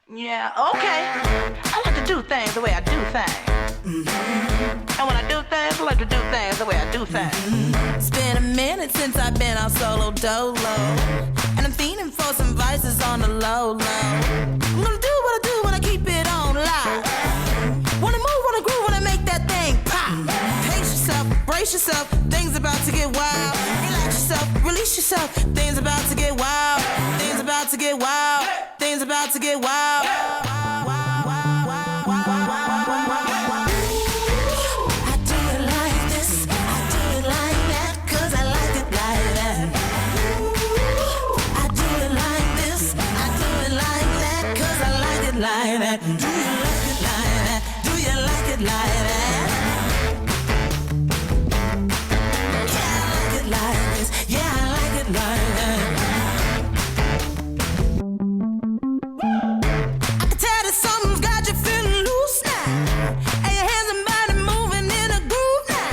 Yeah, okay. I like to do things the way I do things. And when I do things, I like to do things the way I do things. It's been a minute since I've been out solo dolo, and I'm fiending for some vices on the low low. I'm gonna do what I do when I keep it on live. Wanna move, wanna groove, wanna make that thing pop. Pace yourself, brace yourself, things about to get wild. Relax yourself, release yourself, things about to get wild. Things about to get wild. Things about to get wild. Like that. Do you like it like that? Do you like it like that? Yeah, I like it like this. Yeah, I like it like that. I can tell that something's got you feeling loose now, and your hands and body moving in a groove now.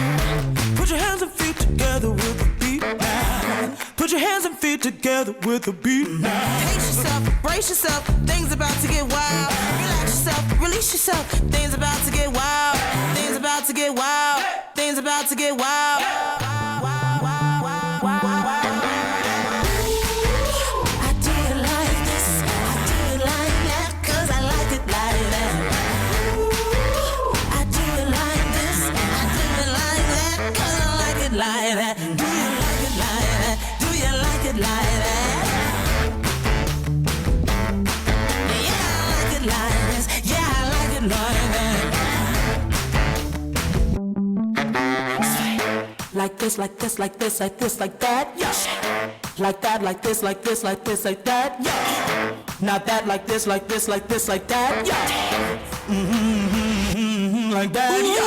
Put your hands and feet together with the beat now. Put your hands and feet together with the beat now. Pace yourself, brace yourself, things about to get wild. Relax yourself, release yourself, things about to get wild. Things about to get wild. Things about to get wild. I do it like this, I do it like that, 'cause I like it like that. I do it like this, I do it like that, 'cause I like it like that. Do you like it like that? Do you like it like that? Yeah, I like it like this. Yeah, I like it like that. Like this, like this, like this, like this, like that. Yeah. Like that, like this, like this, like this, like that. Yeah. Not that, like this, like this, like this, like that. Yeah. Like that. Yeah.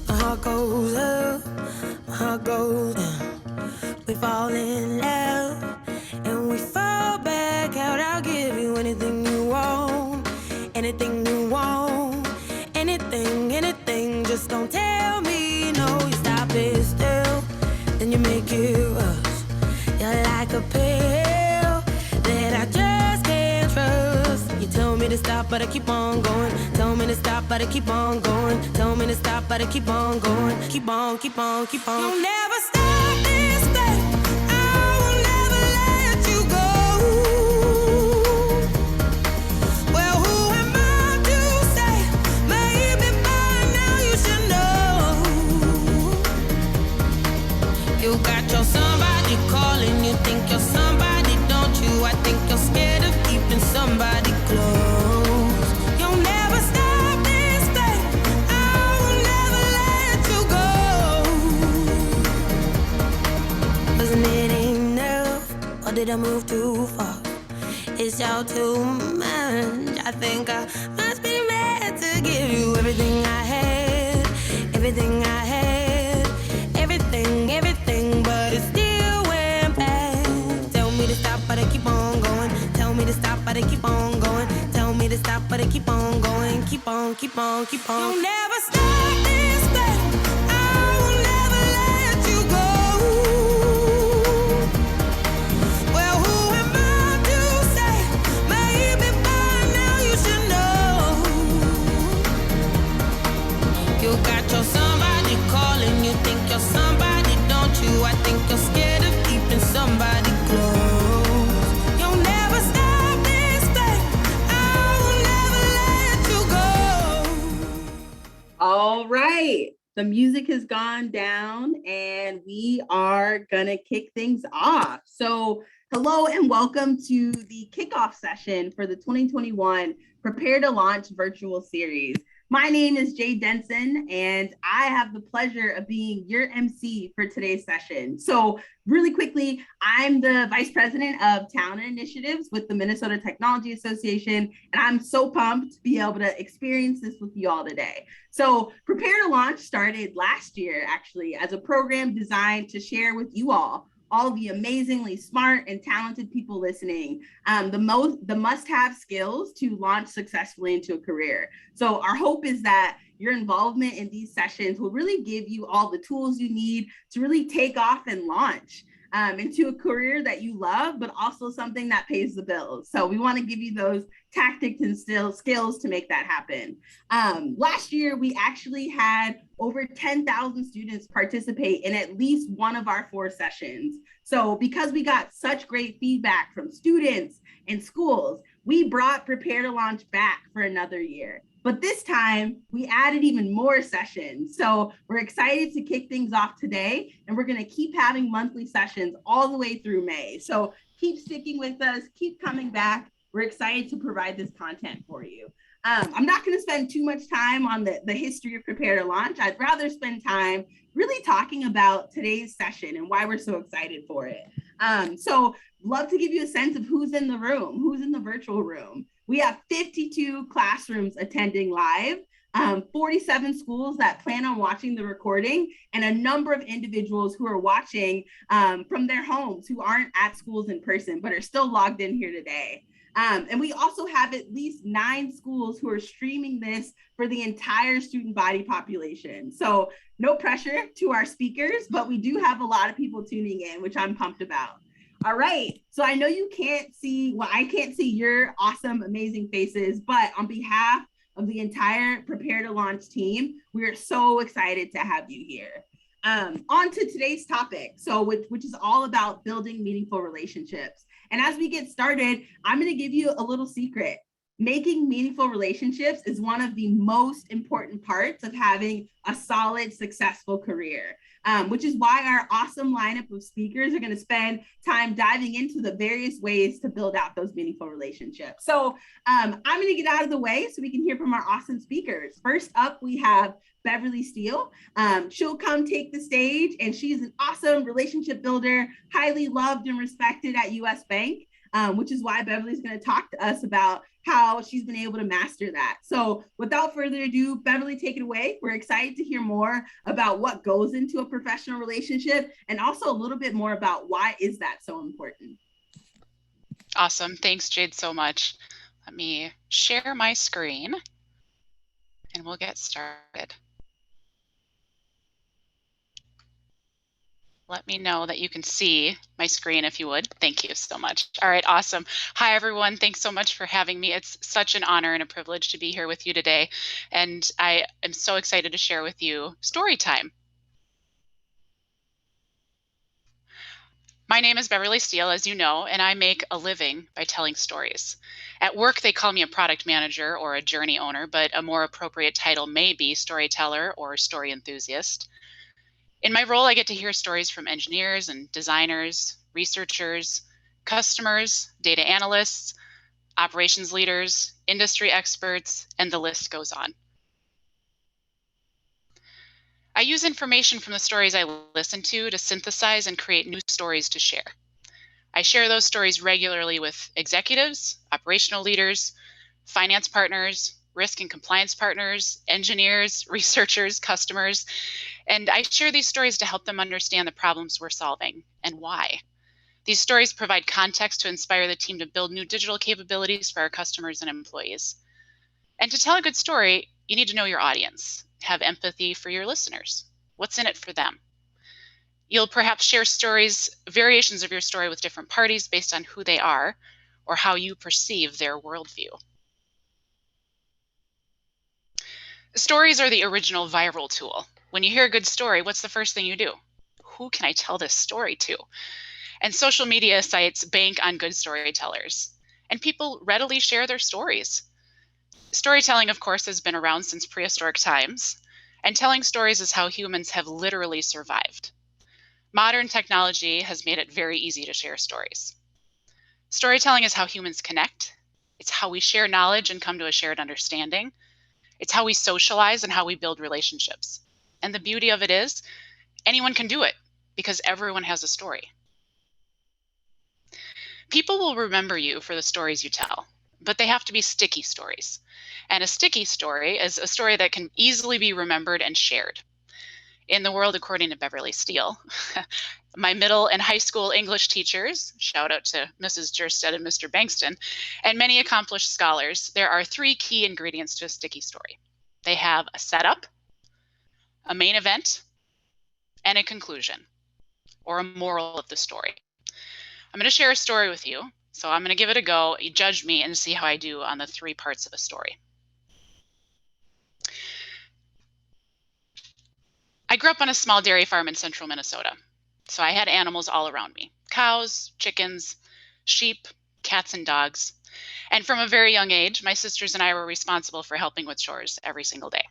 My heart goes up, my heart goes down. We fall in love and we fall back out. I'll give you anything you want, anything you want, anything, anything. Just don't tell me no. You stop it still, then you make it rush. You're like a pill that I just can't trust. You tell me to stop, but I keep on going. Tell me to stop, but I keep on going. Tell me to stop, but I keep on going. Keep on, keep on, keep on. You'll never stop this thing. I will never let you go. Well, who am I to say? Maybe by now you should know. You got your somebody calling. You think you're somebody, don't you? I think you're scared of keeping somebody close. You'll never stop this thing. I will never let you go. Wasn't it enough, or did I move too far? It's all too much. I think I must be mad to give you everything I had, everything I had, everything, everything, but it still went bad. Tell me to stop, but I keep on going. Tell me to stop, but I keep on going. Tell me to stop, but I keep on going. Keep on, keep on, keep on. You'll never stop this thing. I will never let you go. Well, who am I to say? Maybe by now you should know. You got your somebody calling. You think you're somebody, don't you? I think you're scared of keeping somebody close. You'll never stop this thing. I will never let you go. All right. The music has gone down and we are gonna kick things off. So Hello and welcome to the kickoff session for the 2021 Prepare to Launch virtual series. My name is Jay Denson, and I have the pleasure of being your MC for today's session. So really quickly, I'm the Vice President of Talent Initiatives with the Minnesota Technology Association, and I'm so pumped to be able to experience this with you all today. So Prepare to Launch started last year, actually, as a program designed to share with you all the amazingly smart and talented people listening, the must-have skills to launch successfully into a career. So our hope is that your involvement in these sessions will really give you all the tools you need to really take off and launch into a career that you love, but also something that pays the bills. So we want to give you those tactics and skills to make that happen. Last year, we actually had over 10,000 students participate in at least one of our 4 sessions. So because we got such great feedback from students and schools, we brought Prepare to Launch back for another year. But this time we added even more sessions. So we're excited to kick things off today, and we're going to keep having monthly sessions all the way through May. So keep sticking with us, keep coming back. We're excited to provide this content for you. I'm not going to spend too much time on the history of Prepare to Launch. I'd rather spend time really talking about today's session and why we're so excited for it. So love to give you a sense of who's in the room, who's in the virtual room. We have 52 classrooms attending live, 47 schools that plan on watching the recording, and a number of individuals who are watching from their homes who aren't at schools in person, but are still logged in here today. And we also have at least 9 schools who are streaming this for the entire student body population. So no pressure to our speakers, but we do have a lot of people tuning in, which I'm pumped about. All right, so I know you can't see, well, I can't see your awesome, amazing faces, but on behalf of the entire Prepare to Launch team, we are so excited to have you here. On to today's topic, so which is all about building meaningful relationships. And as we get started, I'm going to give you a little secret. Making meaningful relationships is one of the most important parts of having a solid, successful career. Which is why our awesome lineup of speakers are going to spend time diving into the various ways to build out those meaningful relationships. So I'm going to get out of the way so we can hear from our awesome speakers. First up, we have Beverly Steele. She'll come take the stage, and she's an awesome relationship builder, highly loved and respected at US Bank, which is why Beverly's going to talk to us about how she's been able to master that. So without further ado, Beverly, take it away. We're excited to hear more about what goes into a professional relationship, and also a little bit more about why is that so important. Awesome. Thanks, Jade, so much. Let me share my screen and we'll get started. Let me know that you can see my screen if you would. Thank you so much. All right, awesome. Hi, everyone. Thanks so much for having me. It's such an honor and a privilege to be here with you today. And I am so excited to share with you story time. My name is Beverly Steele, as you know, and I make a living by telling stories. At work, they call me a product manager or a journey owner, but a more appropriate title may be storyteller or story enthusiast. In my role, I get to hear stories from engineers and designers, researchers, customers, data analysts, operations leaders, industry experts, and the list goes on. I use information from the stories I listen to synthesize and create new stories to share. I share those stories regularly with executives, operational leaders, finance partners, risk and compliance partners, engineers, researchers, customers, and I share these stories to help them understand the problems we're solving and why. These stories provide context to inspire the team to build new digital capabilities for our customers and employees. And to tell a good story, you need to know your audience, have empathy for your listeners. What's in it for them? You'll perhaps share stories, variations of your story with different parties based on who they are or how you perceive their worldview. Stories are the original viral tool. When you hear a good story, what's the first thing you do? Who can I tell this story to? And social media sites bank on good storytellers, and people readily share their stories. Storytelling, of course, has been around since prehistoric times, and telling stories is how humans have literally survived. Modern technology has made it very easy to share stories. Storytelling is how humans connect. It's how we share knowledge and come to a shared understanding. It's how we socialize and how we build relationships. And the beauty of it is, anyone can do it because everyone has a story. People will remember you for the stories you tell, but they have to be sticky stories. And a sticky story is a story that can easily be remembered and shared. In the world, according to Beverly Steele, my middle and high school English teachers, shout out to Mrs. Jerstead and Mr. Bankston, and many accomplished scholars, there are 3 key ingredients to a sticky story. They have a setup, a main event, and a conclusion, or a moral of the story. I'm going to share a story with you, so I'm going to give it a go. You judge me and see how I do on the 3 parts of a story. I grew up on a small dairy farm in central Minnesota, so I had animals all around me: cows, chickens, sheep, cats, and dogs. And from a very young age, my sisters and I were responsible for helping with chores every single day.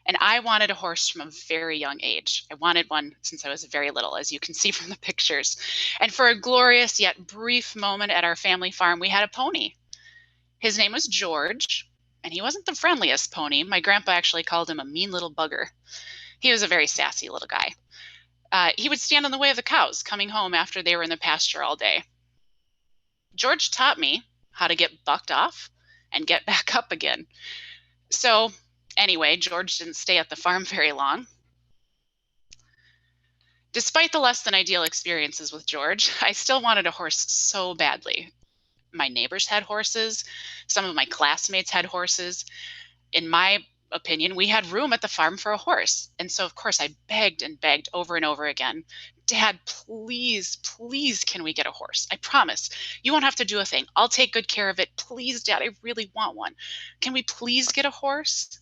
And I wanted a horse from a very young age. I wanted one since I was very little, as you can see from the pictures. And for a glorious yet brief moment at our family farm, we had a pony. His name was George, and he wasn't the friendliest pony. My grandpa actually called him a mean little bugger. He was a very sassy little guy. He would stand in the way of the cows coming home after they were in the pasture all day. George taught me how to get bucked off and get back up again. So anyway, George didn't stay at the farm very long. Despite the less than ideal experiences with George, I still wanted a horse so badly. My neighbors had horses. Some of my classmates had horses. In my opinion, we had room at the farm for a horse. And so, of course, I begged and begged over and over again, Dad, please, please, can we get a horse? I promise. You won't have to do a thing. I'll take good care of it. Please, Dad, I really want one. Can we please get a horse?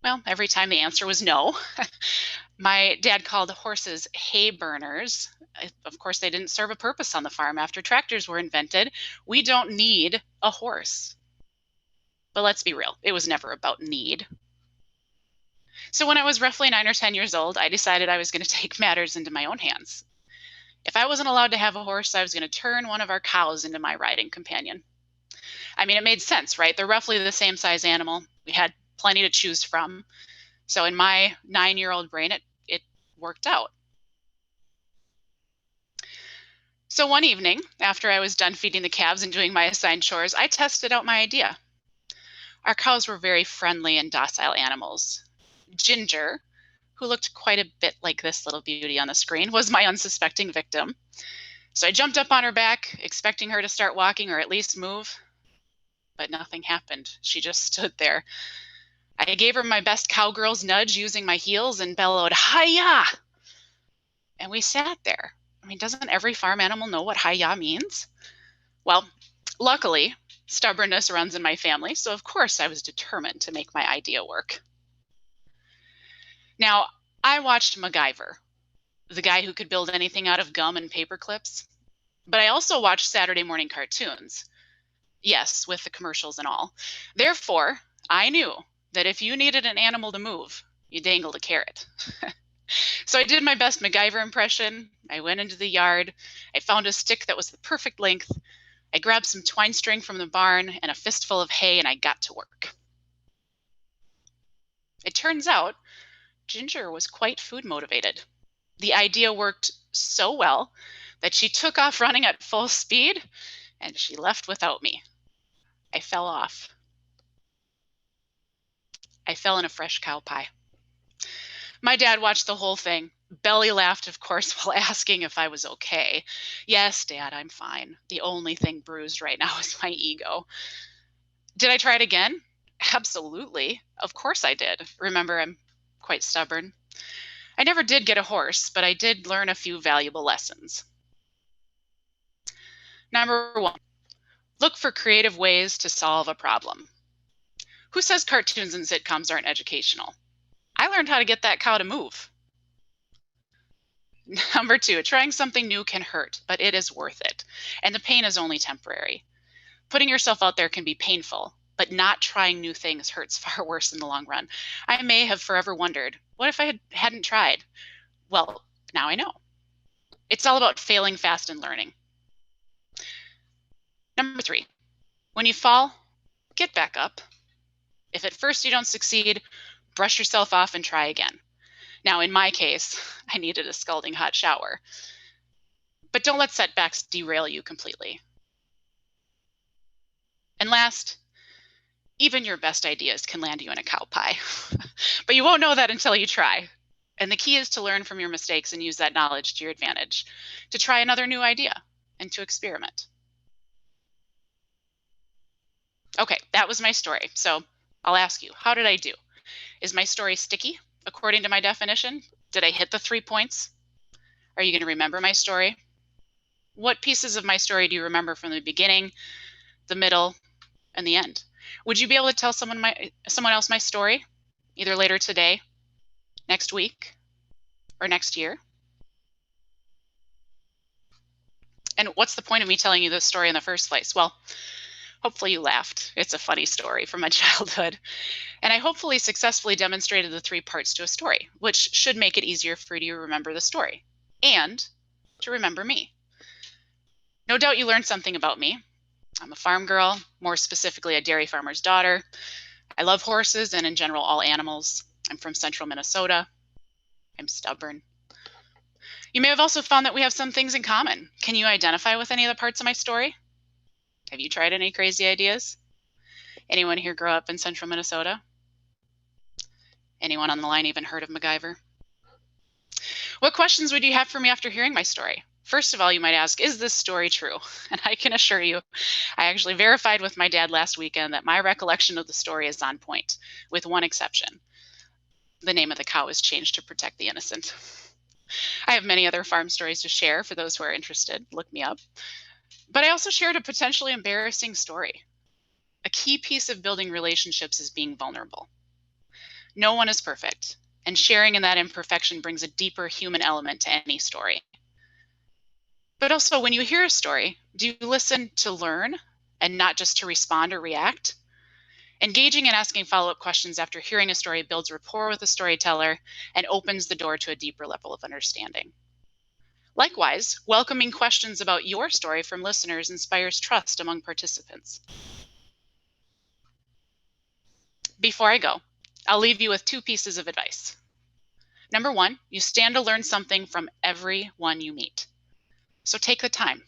Well, every time the answer was no. My dad called horses hay burners. Of course, they didn't serve a purpose on the farm after tractors were invented. We don't need a horse. But let's be real, it was never about need. So when I was roughly 9 or 10 years old, I decided I was going to take matters into my own hands. If I wasn't allowed to have a horse, I was going to turn one of our cows into my riding companion. I mean, it made sense, right? They're roughly the same size animal. We had plenty to choose from. So in my 9-year-old brain, it worked out. So one evening, after I was done feeding the calves and doing my assigned chores, I tested out my idea. Our cows were very friendly and docile animals. Ginger, who looked quite a bit like this little beauty on the screen, was my unsuspecting victim. So I jumped up on her back, expecting her to start walking or at least move. But nothing happened. She just stood there. I gave her my best cowgirl's nudge using my heels and bellowed, "Hi-ya!" And we sat there. I mean, doesn't every farm animal know what hi-ya means? Well, luckily, stubbornness runs in my family, so of course I was determined to make my idea work. Now, I watched MacGyver, the guy who could build anything out of gum and paper clips. But I also watched Saturday morning cartoons. Yes, with the commercials and all. Therefore, I knew that if you needed an animal to move, you dangled a carrot. So I did my best MacGyver impression. I went into the yard. I found a stick that was the perfect length. I grabbed some twine string from the barn and a fistful of hay, and I got to work. It turns out Ginger was quite food motivated. The idea worked so well that she took off running at full speed, and she left without me. I fell off. I fell in a fresh cow pie. My dad watched the whole thing. Belly laughed, of course, while asking if I was okay. Yes, Dad, I'm fine. The only thing bruised right now is my ego. Did I try it again? Absolutely. Of course I did. Remember, I'm quite stubborn. I never did get a horse, but I did learn a few valuable lessons. Number 1, look for creative ways to solve a problem. Who says cartoons and sitcoms aren't educational? I learned how to get that cow to move. Number 2, trying something new can hurt, but it is worth it. And the pain is only temporary. Putting yourself out there can be painful, but not trying new things hurts far worse in the long run. I may have forever wondered, what if I hadn't tried? Well, now I know. It's all about failing fast and learning. Number 3, when you fall, get back up. If at first you don't succeed, brush yourself off and try again. Now, in my case, I needed a scalding hot shower. But don't let setbacks derail you completely. And last, even your best ideas can land you in a cow pie. But you won't know that until you try. And the key is to learn from your mistakes and use that knowledge to your advantage, to try another new idea and to experiment. Okay, that was my story. So I'll ask you, how did I do? Is my story sticky according to my definition? Did I hit the 3 points? Are you going to remember my story? What pieces of my story do you remember from the beginning, the middle, and the end? Would you be able to tell someone else my story, either later today, next week, or next year? And what's the point of me telling you this story in the first place? Well, hopefully you laughed. It's a funny story from my childhood. And I hopefully successfully demonstrated the 3 parts to a story, which should make it easier for you to remember the story and to remember me. No doubt you learned something about me. I'm a farm girl, more specifically a dairy farmer's daughter. I love horses and in general all animals. I'm from central Minnesota. I'm stubborn. You may have also found that we have some things in common. Can you identify with any of the parts of my story? Have you tried any crazy ideas? Anyone here grow up in central Minnesota? Anyone on the line even heard of MacGyver? What questions would you have for me after hearing my story? First of all, you might ask, is this story true? And I can assure you, I actually verified with my dad last weekend that my recollection of the story is on point, with one exception. The name of the cow is changed to protect the innocent. I have many other farm stories to share for those who are interested. Look me up. But I also shared a potentially embarrassing story. A key piece of building relationships is being vulnerable. No one is perfect, and sharing in that imperfection brings a deeper human element to any story. But also, when you hear a story, do you listen to learn and not just to respond or react? Engaging and asking follow-up questions after hearing a story builds rapport with the storyteller and opens the door to a deeper level of understanding. Likewise, welcoming questions about your story from listeners inspires trust among participants. Before I go, I'll leave you with 2 pieces of advice. Number 1, you stand to learn something from everyone you meet. So take the time.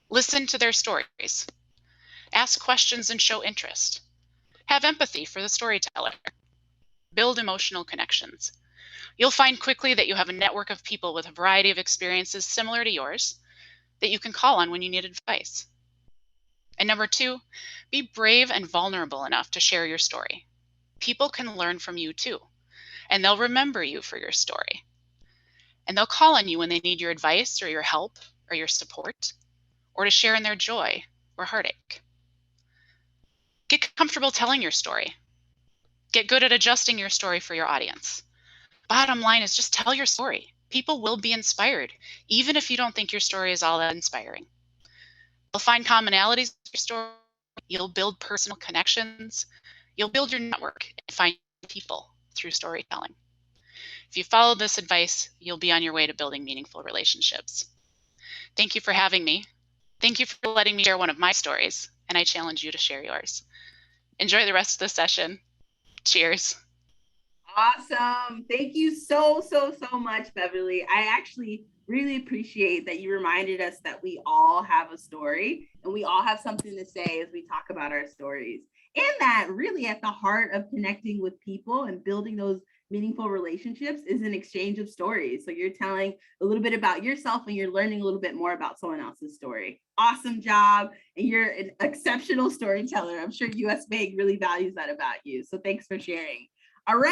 Listen to their stories. Ask questions and show interest. Have empathy for the storyteller. Build emotional connections. You'll find quickly that you have a network of people with a variety of experiences similar to yours that you can call on when you need advice. And number 2, be brave and vulnerable enough to share your story. People can learn from you too, and they'll remember you for your story. And they'll call on you when they need your advice or your help or your support, or to share in their joy or heartache. Get comfortable telling your story. Get good at adjusting your story for your audience. Bottom line is just tell your story. People will be inspired, even if you don't think your story is all that inspiring. You'll find commonalities in your story. You'll build personal connections. You'll build your network and find people through storytelling. If you follow this advice, you'll be on your way to building meaningful relationships. Thank you for having me. Thank you for letting me share one of my stories, and I challenge you to share yours. Enjoy the rest of the session. Cheers. Awesome. Thank you so much, Beverly. I actually really appreciate that you reminded us that we all have a story and we all have something to say as we talk about our stories. And that really at the heart of connecting with people and building those meaningful relationships is an exchange of stories. So you're telling a little bit about yourself and you're learning a little bit more about someone else's story. Awesome job. And you're an exceptional storyteller. I'm sure US Bank really values that about you. So thanks for sharing. All right.